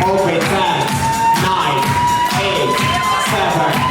Open 10, 9, 8, 7.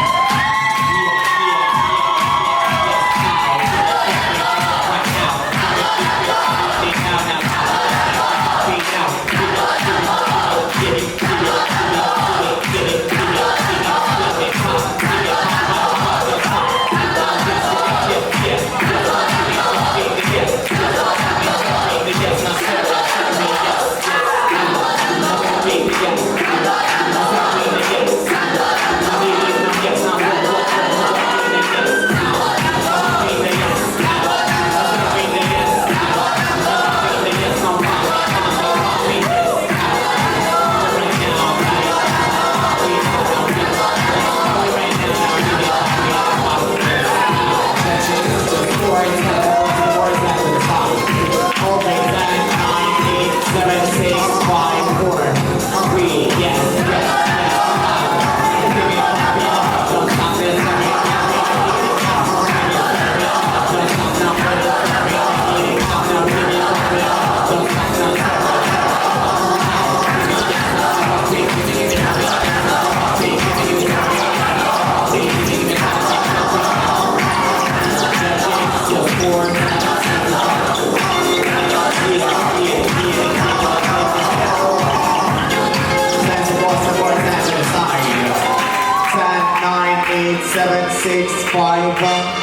Seven, six, five,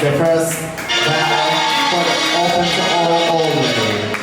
the first for the open to all way.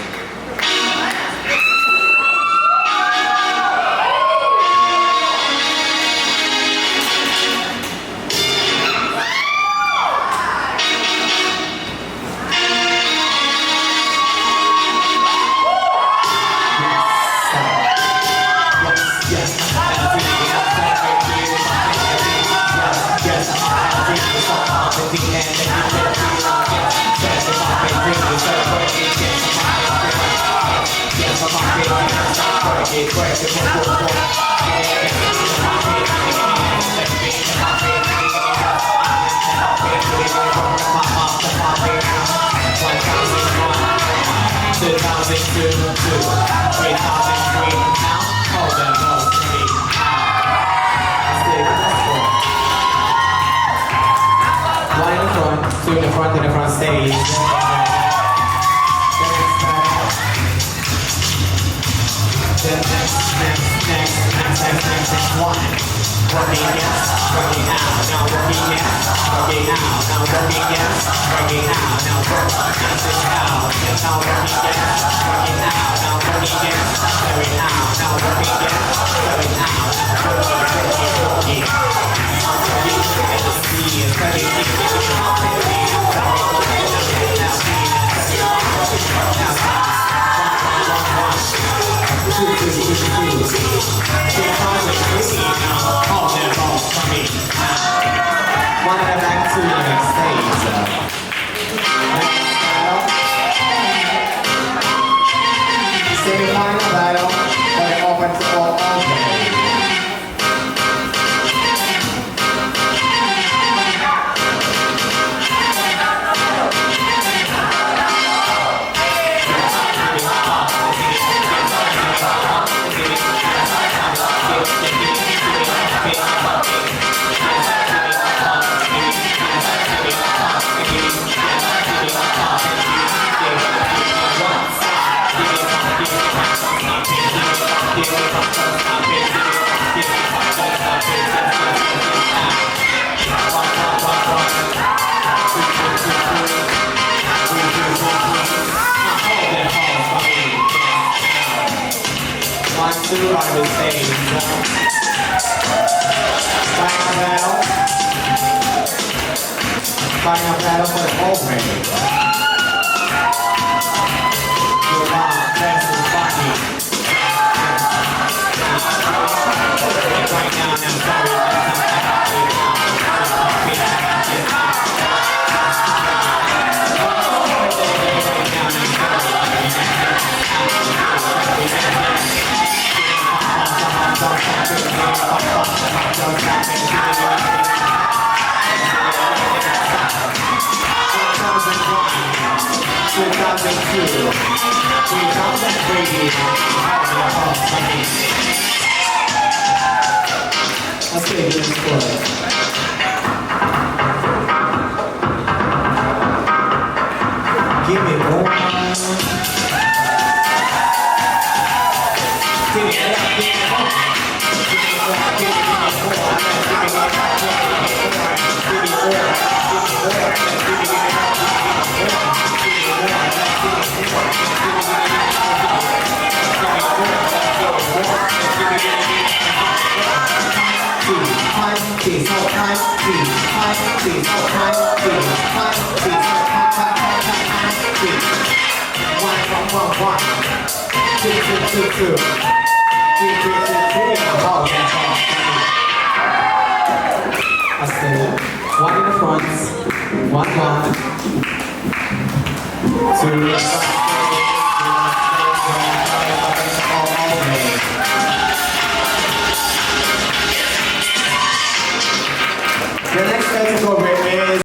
Two, 3,003 now, hold them close. to the front stage. Next one. Working yes, working out, now working yes, working out, now working yes, working out, now working this out, now working yes, working out, now working yes, carrying out, now working yes, carrying out, now working. One and back to the next stage. Semi-final battle, but it opens to all alternate. Two on the stage. Final battle for the whole range. Your mom, versus Bucky. Right now, I'm sorry. Let's get a good score. Give me more. Give me more. Give me more. One in the front, one, two,